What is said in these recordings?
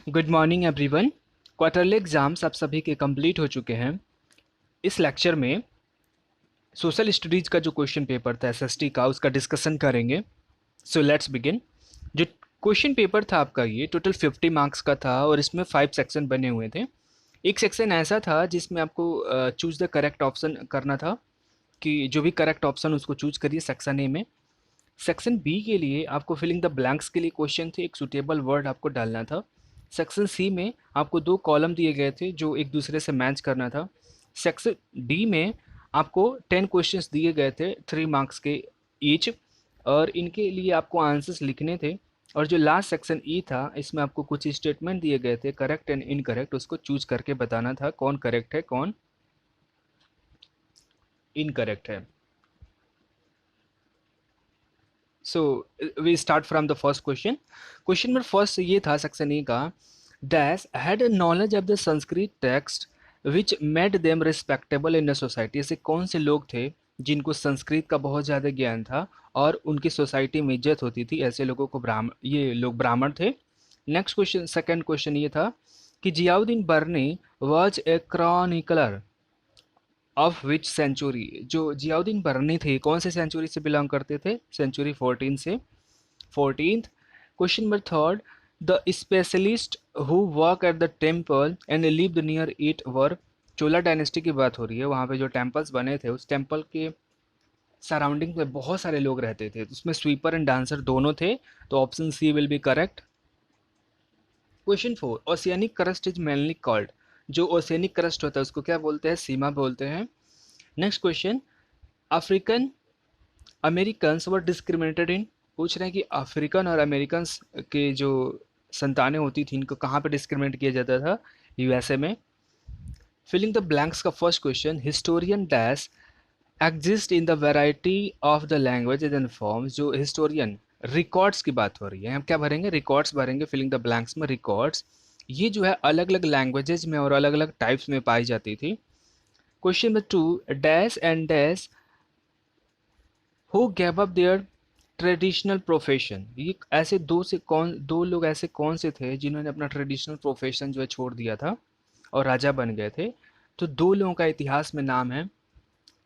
Good morning everyone. Quarterly exams आप सभी के कंप्लीट हो चुके हैं। इस लेक्चर में सोशल स्टडीज का जो क्वेश्चन पेपर था एसएसटी का, उसका डिस्कशन करेंगे। So let's begin. जो क्वेश्चन पेपर था आपका, ये टोटल 50 मार्क्स का था और इसमें 5 सेक्शन बने हुए थे। एक सेक्शन ऐसा था जिसमें आपको चूज द करेक्ट ऑप्शन करना था, कि जो भी करेक्ट ऑप्शन उसको चूज करिए सेक्शन ए में। सेक्शन बी के लिए आपको फिलिंग द ब्लैंक्स के लिए क्वेश्चन थे, एक सुटेबल वर्ड आपको डालना था। सेक्शन सी में आपको 2 कॉलम दिए गए थे जो एक दूसरे से मैच करना था। सेक्शन डी में आपको 10 क्वेश्चंस दिए गए थे, 3 मार्क्स के ईच, और इनके लिए आपको आंसर्स लिखने थे। और जो लास्ट सेक्शन ई था, इसमें आपको कुछ स्टेटमेंट दिए गए थे करेक्ट एंड इनकरेक्ट, उसको चूज करके बताना था कौन करेक्ट है कौन इनकरेक्ट है। So we start from the first question. Question number first ये था सेक्शन ए का, dash had knowledge of the Sanskrit text which made them respectable in the society. ऐसे कौन से लोग थे जिनको संस्कृत का बहुत ज़्यादा ज्ञान था और उनकी सोसाइटी में इज्जत होती थी, ऐसे लोगों को ब्राह्मण, ये लोग ब्राह्मण थे। नेक्स्ट क्वेश्चन, सेकंड क्वेश्चन ये था कि Ziauddin Barani was a chronicler of which century. जो जियाउद्दीन बर्नी थे कौन से सेंचुरी से बिलोंग करते थे? सेंचुरी 14 से। 14th question number third, the specialist who work at the temple and lived near it were. Chola dynasty की बात हो रही है, वहाँ पे जो टेम्पल्स बने थे उस टेम्पल के सराउंडिंग में बहुत सारे लोग रहते थे, उसमें स्वीपर एंड डांसर दोनों थे, तो option C will be correct. Question 4, oceanic crust is mainly called. जो ओशियनिक क्रस्ट होता है उसको क्या बोलते हैं? सीमा बोलते हैं। Next question, African Americans were discriminated in. पूछ रहे हैं कि अफ्रीकन और अमेरिकन्स के जो संतानें होती थी इनको कहाँ पे डिस्क्रिमिनेट किया जाता था? यूएसए में। फिलिंग द ब्लैंक्स का first question, historian dash exist in the variety of the languages and forms. जो हिस्टोरियन, रिकॉर्ड्स की बात हो रही है, हम क्या भरेंगे? रिकॉर्ड्स भरेंगे फिलिंग द ब्लैंक्स में। रिकॉर्ड्स ये जो है अलग अलग लैंग्वेजेज में और अलग अलग टाइप्स में पाई जाती थी। Question number 2, dash and dash who gave up there traditional profession. ये ऐसे दो लोग ऐसे कौन से थे जिन्होंने अपना ट्रेडिशनल प्रोफेशन जो है छोड़ दिया था और राजा बन गए थे? तो 2 लोगों का इतिहास में नाम है,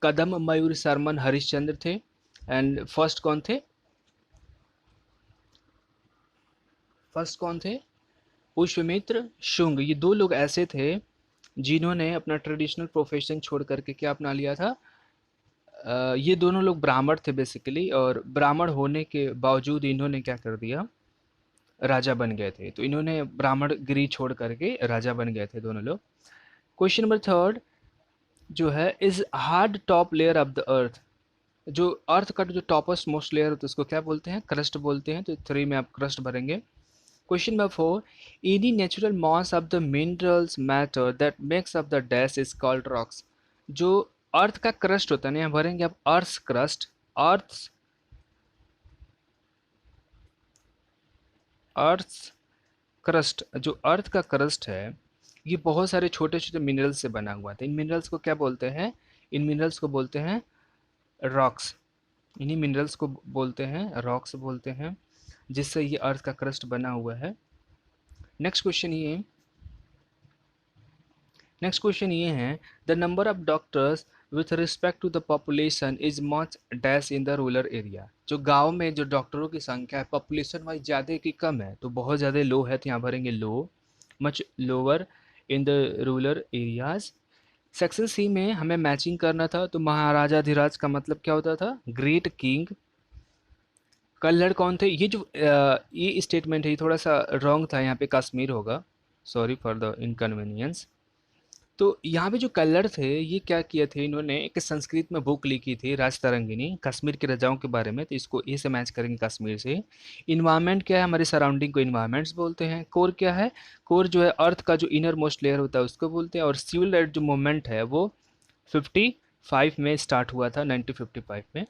कदम मयूर शर्मन हरिश्चंद्र थे, एंड फर्स्ट कौन थे? पुष्यमित्र शुंग। ये 2 लोग ऐसे थे जिन्होंने अपना ट्रेडिशनल प्रोफेशन छोड़ करके क्या अपना लिया था? ये दोनों लोग ब्राह्मण थे बेसिकली, और ब्राह्मण होने के बावजूद इन्होंने क्या कर दिया? राजा बन गए थे। तो इन्होंने ब्राह्मण गिरी छोड़ करके राजा बन गए थे दोनों लोग। क्वेश्चन नंबर थर्ड जो है, is hard top layer of the earth. जो अर्थ का जो टॉपेस्ट मोस्ट लेयर होता है उसको क्या बोलते हैं? क्रस्ट बोलते हैं। तो 3 में आप क्रस्ट भरेंगे। Question number 4, any natural mass of the minerals matter that makes of the dash is called rocks. जो अर्थ का क्रस्ट होता है ना, यहाँ भरेंगे आप अर्थ क्रस्ट। अर्थ अर्थ क्रस्ट, जो अर्थ का क्रस्ट है ये बहुत सारे छोटे छोटे मिनरल्स से बना हुआ था। इन मिनरल्स को क्या बोलते हैं? इन मिनरल्स को बोलते हैं रॉक्स। इन्हीं मिनरल्स को बोलते हैं रॉक्स बोलते हैं, जिससे ये अर्थ का क्रस्ट बना हुआ है। नेक्स्ट क्वेश्चन ये नेक्स्ट क्वेश्चन ये है, the number of doctors with respect to the population is much dash in the rural area. जो गांव में जो डॉक्टरों की संख्या है पॉपुलेशन वाइज ज़्यादा की कम है, तो बहुत ज़्यादा लो है, तो यहाँ भरेंगे low, much lower in the rural areas. Section C में हमें मैचिंग करना था, तो महाराजाधिराज का मतलब क्या होता था? Great king. कल्हड़ कौन थे? ये जो ये स्टेटमेंट है ये थोड़ा सा रॉन्ग था, यहाँ पे कश्मीर होगा, सॉरी फॉर द इनकन्वीनियंस। तो यहाँ पे जो कल्लर थे ये क्या किए थे, इन्होंने एक संस्कृत में बुक लिखी थी राजतरंगिनी, कश्मीर के राजाओं के बारे में, तो इसको ए से मैच करेंगे कश्मीर से। इन्वायरमेंट क्या है? हमारे सराउंडिंग को इन्वायरमेंट्स बोलते हैं। कोर क्या है? कोर जो है अर्थ का जो इनर मोस्ट लेयर होता है उसको बोलते हैं। और सिविल राइट जो मूवमेंट है वो 55 में स्टार्ट हुआ था, 1955 में।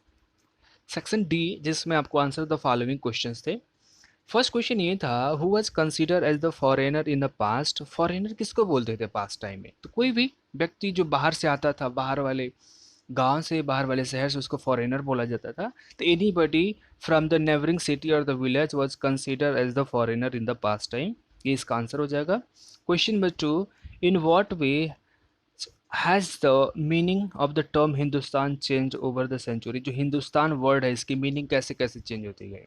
सेक्शन डी जिसमें आपको आंसर द फॉलोइंग क्वेश्चंस थे। फर्स्ट क्वेश्चन ये था, who was consider as the foreigner in the past. Foreigner किसको बोलते थे पास्ट टाइम में? तो कोई भी व्यक्ति जो बाहर से आता था, बाहर वाले गांव से, बाहर वाले शहर से, उसको फॉरेनर बोला जाता था। तो anybody from the neighbouring city or the village was consider as the foreigner in the past time. ये इसका आंसर हो जाएगा। Question number 2, in what way has the meaning of the term Hindustan change over the century? जो Hindustan word है इसकी meaning कैसे कैसे change होती गई?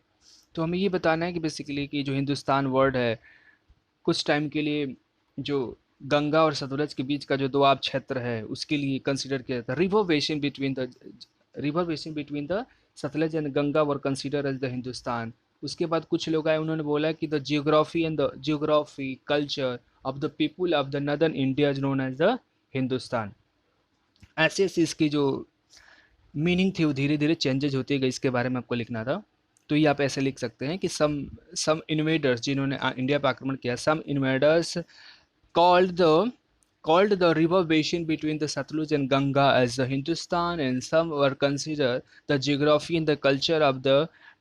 तो हमें ये बताना है कि बेसिकली कि जो हिंदुस्तान वर्ड है कुछ टाइम के लिए जो गंगा और सतलज के बीच का जो दोआब क्षेत्र है उसके लिए कंसिडर किया जाता है। River basin between the Sutlej and Ganga were consider as the Hindustan. उसके बाद कुछ लोग आए, उन्होंने बोला कि the geography culture of the people of the northern India is known as the Hindustan. ऐसे ऐसे इसकी जो मीनिंग थी वो धीरे धीरे चेंजेज होती गई, इसके बारे में आपको लिखना था। तो ये आप ऐसे लिख सकते हैं कि सम इन्वेडर्स जिन्होंने इंडिया पर आक्रमण किया, सम invaders called the called the river basin between the Satluj and Ganga as the Hindustan, and some were considered the geography and the culture of the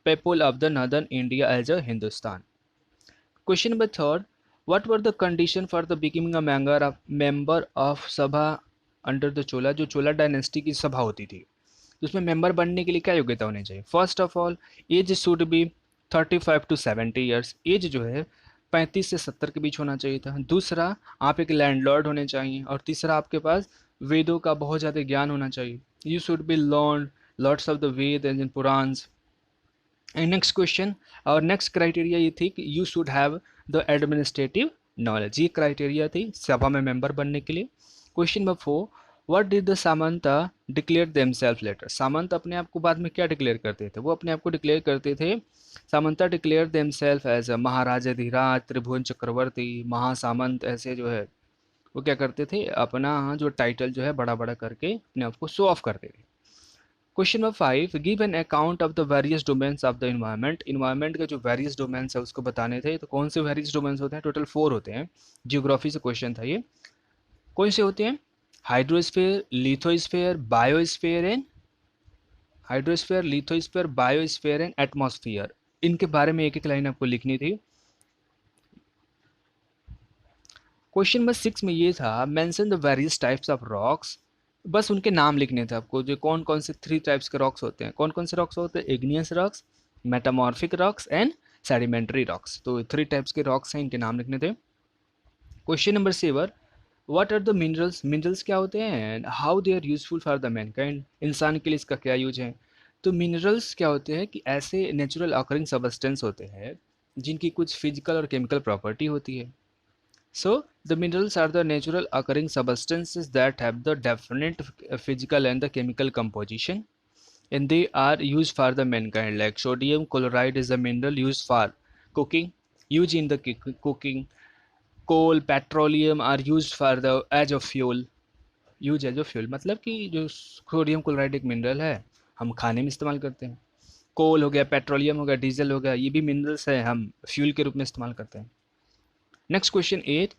people of the northern India as a Hindustan. Question number third, what were the condition for the becoming a member of Sabha under the Chola? जो चोला dynasty की सभा होती थी तो उसमें member बनने के लिए क्या योग्यता होनी चाहिए? First of all, age should be 35 to 70 years, age जो है 35 से 70 के बीच होना चाहिए था। दूसरा, आप एक लैंडलॉर्ड होने चाहिए। और तीसरा, आपके पास वेदों का बहुत ज़्यादा ज्ञान होना चाहिए। You should be learn lots of the Veda and Puranas. And next question, और नेक्स्ट क्राइटेरिया ये थी कि you should have the administrative knowledge. ये क्राइटेरिया थी सभा में मेंबर बनने के लिए। Question number 4, what did the Samanta declare themselves later? सामंत अपने आप को बाद में क्या डिक्लेयर करते थे? वो अपने आप को डिक्लेयर करते थे, सामंता डिक्लेयर देमसेल्फ एज महाराजाधिराज, त्रिभुवन चक्रवर्ती, महासामंत, ऐसे जो है वो क्या करते थे, अपना जो टाइटल जो है बड़ा बड़ा करके अपने आप को शो ऑफ करते थे। Question number 5, give an account of the various domains of the environment. Environment के जो वेरियस डोमेन्स है उसको बताने थे। तो कौन से वेरियस डोमेन्स होते हैं? टोटल 4 होते हैं। जियोग्राफी से क्वेश्चन था ये। कौन से होते हैं? Hydrosphere, lithosphere, biosphere and atmosphere. इनके बारे में एक एक लाइन आपको लिखनी थी। क्वेश्चन नंबर 6 में ये था, mention the various types of rocks. बस उनके नाम लिखने थे आपको, जो कौन कौन से 3 टाइप्स के रॉक्स होते हैं। कौन कौन से रॉक्स होते हैं? Igneous rocks, metamorphic rocks and sedimentary rocks. तो 3 टाइप्स के रॉक्स हैं, इनके नाम लिखने थे। Question number 7, what are the minerals? Minerals क्या होते हैं and how they are useful for the mankind? इंसान के लिए इसका क्या यूज है? तो मिनरल्स क्या होते हैं कि ऐसे नेचुरल ऑकरिंग सबस्टेंस होते हैं जिनकी कुछ फिजिकल और केमिकल प्रॉपर्टी होती है। So the minerals are the natural occurring substances that have the definite physical and the chemical composition, and they are used for the mankind. Like sodium chloride is a mineral used for cooking, used in the cooking. Coal, petroleum are used for the as a fuel. Use as a fuel मतलब कि जो sodium chloride एक mineral है, हम खाने में इस्तेमाल करते हैं। कोल हो गया, पेट्रोलियम हो गया, डीजल हो गया, ये भी मिनरल्स है, हम फ्यूल के रूप में इस्तेमाल करते हैं। Next question 8,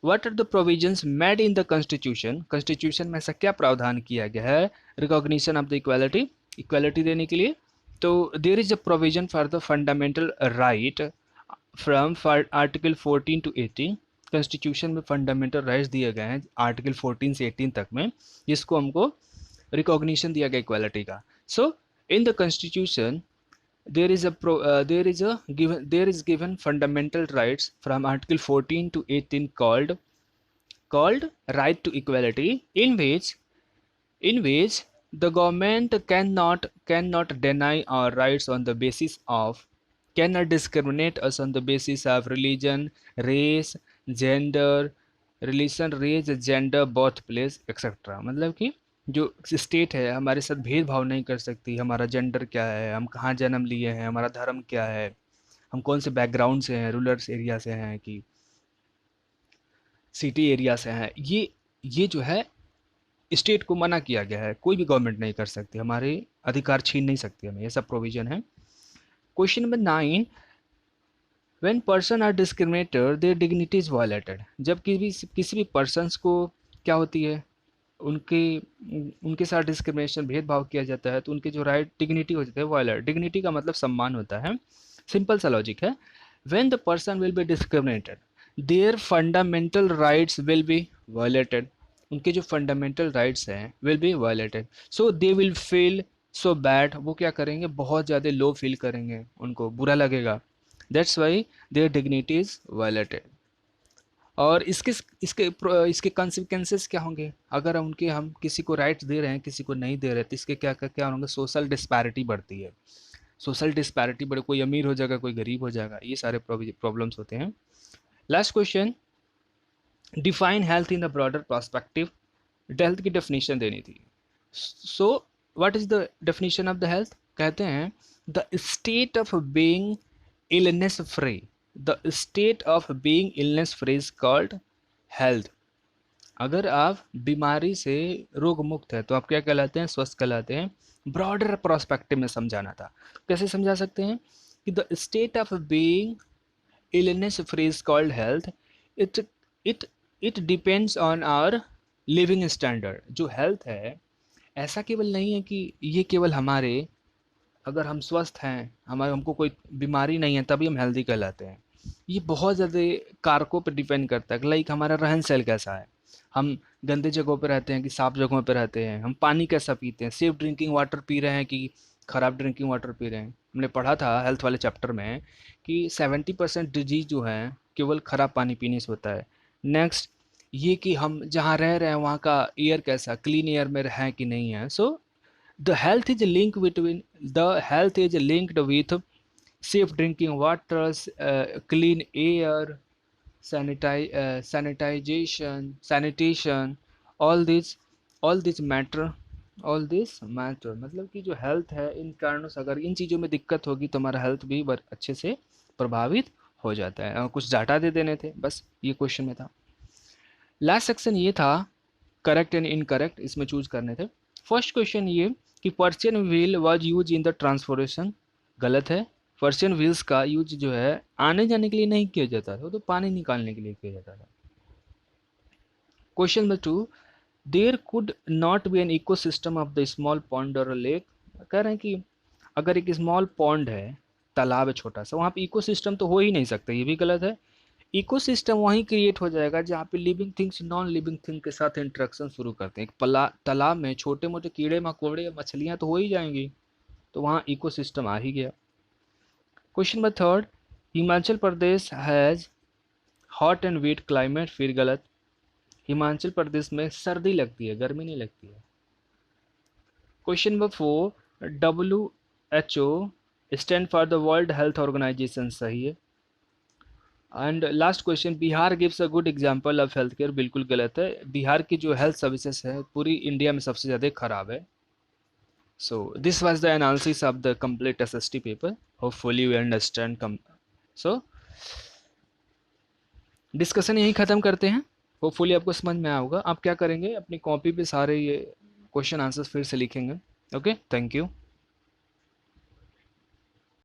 what are the provisions made in the constitution? Constitution में ऐसा क्या प्रावधान किया गया है recognition of the equality, equality देने के लिए? तो there is a provision for the fundamental right from article 14 to 18। Constitution में फंडामेंटल राइट्स दिए गए हैं आर्टिकल 14 से 18 तक में, जिसको हमको रिकॉग्निशन दिया गया इक्वालिटी का। So in the constitution there is given fundamental rights from article 14 to 18 called right to equality, in which the government cannot deny our rights on the basis of, cannot discriminate us on the basis of religion, race, gender, birth place etcetera. मतलब कि जो state है हमारे साथ भेदभाव नहीं कर सकती, हमारा जेंडर क्या है, हम कहाँ जन्म लिए हैं, हमारा धर्म क्या है, हम कौन से बैकग्राउंड से हैं, रूरल एरिया से हैं कि सिटी एरिया से हैं, ये जो है स्टेट को मना किया गया है। कोई भी गवर्नमेंट नहीं कर सकती, हमारे अधिकार छीन नहीं सकती हमें, ये सब प्रोविजन है। Question number 9, when person are discriminated their dignity is violated. जब किसी भी पर्सनस को क्या होती है, उनके उनके साथ डिस्क्रिमिनेशन, भेदभाव किया जाता है, तो उनके जो राइट डिग्निटी हो जाता है वायलेट। डिग्निटी का मतलब सम्मान होता है। सिंपल सा लॉजिक है, when the person will be discriminated there fundamental rights will be violated. उनके जो फंडामेंटल राइट्स हैं will be violated, so they will feel so bad. वो क्या करेंगे, बहुत ज़्यादा लो फील करेंगे, उनको बुरा लगेगा। That's why there dignity is violated. और इसके इसके कॉन्सिक्वेंसेस क्या होंगे अगर हम किसी को राइट्स दे रहे हैं किसी को नहीं दे रहे, तो इसके क्या क्या क्या होंगे? सोशल डिस्पैरिटी बढ़ती है। सोशल डिस्पैरिटी बढ़े, कोई अमीर हो जाएगा कोई गरीब हो जाएगा, ये सारे प्रॉब्लम्स होते हैं। Last question, define health in the broader perspective. Health की डेफिनेशन देनी थी। So what is the definition of the health? कहते हैं the state of being illness free, the state of being illness free is called health. अगर आप बीमारी से रोग मुक्त है तो आप क्या कहलाते हैं? स्वस्थ कहलाते हैं। ब्रॉडर प्रोस्पेक्टिव में समझाना था। कैसे समझा सकते हैं कि the state of being illness free is called health. it it it depends on our living standard। जो हेल्थ है ऐसा केवल नहीं है कि ये केवल हमारे, अगर हम स्वस्थ हैं, हमारे हमको कोई बीमारी नहीं है तभी हम हेल्दी कहलाते हैं। ये बहुत ज़्यादा कारकों पर डिपेंड करता है। लाइक हमारा रहन सहन कैसा है, हम गंदे जगहों पे रहते हैं कि साफ जगहों पे रहते हैं, हम पानी कैसा पीते हैं, सेफ ड्रिंकिंग वाटर पी रहे हैं कि खराब ड्रिंकिंग वाटर पी रहे हैं। हमने पढ़ा था हेल्थ वाले चैप्टर में कि 70% डिजीज जो है केवल खराब पानी पीने से होता है। नेक्स्ट ये कि हम जहाँ रह रहे हैं वहाँ का एयर कैसा, क्लीन एयर में है कि नहीं है। सो the health is linked between the health is linked with safe drinking waters, clean air, sanitation, all these all these matter, all this matter। मतलब कि जो हेल्थ है इन कारणों से अगर इन चीज़ों में दिक्कत होगी तो हमारा हेल्थ भी अच्छे से प्रभावित हो जाता है। कुछ डाटा दे देने थे बस, ये क्वेश्चन में था। लास्ट सेक्शन ये था करेक्ट एंड इनकरेक्ट, इसमें चूज करने थे। फर्स्ट क्वेश्चन ये कि Persian wheel was use in the transportation, गलत है। पर्शियन व्हील्स का यूज जो है आने जाने के लिए नहीं किया जाता था, वो तो पानी निकालने के लिए किया जाता था। Question number 2, there could not be an ecosystem of the small pond और लेक। कह रहे हैं कि अगर एक स्मॉल पॉन्ड है, तालाब है छोटा सा, वहाँ पे इकोसिस्टम तो हो ही नहीं सकता, ये भी गलत है। इकोसिस्टम वहीं क्रिएट हो जाएगा जहाँ पे living things non living thing के साथ इंटरेक्शन शुरू करते हैं। एक तालाब में छोटे मोटे कीड़े मकोड़े मछलियाँ तो हो ही जाएंगी, तो वहाँ इकोसिस्टम आ ही गया। Question number 3, Himachal Pradesh has hot and wet climate, फिर गलत। हिमाचल प्रदेश में सर्दी लगती है, गर्मी नहीं लगती है। Question number 4, WHO stand for the world health organisation, सही है। And last question, Bihar gives a good example of health care, बिल्कुल गलत है। बिहार की जो हेल्थ सर्विसेज है पूरी इंडिया में सबसे ज़्यादा खराब है। So this was the analysis of the complete SST paper, hopefully you understand. So discussion यहीं ख़त्म करते हैं, होपफुली आपको समझ में आया होगा। आप क्या करेंगे, अपनी कॉपी पे सारे ये क्वेश्चन आंसर्स फिर से लिखेंगे। Okay, thank you.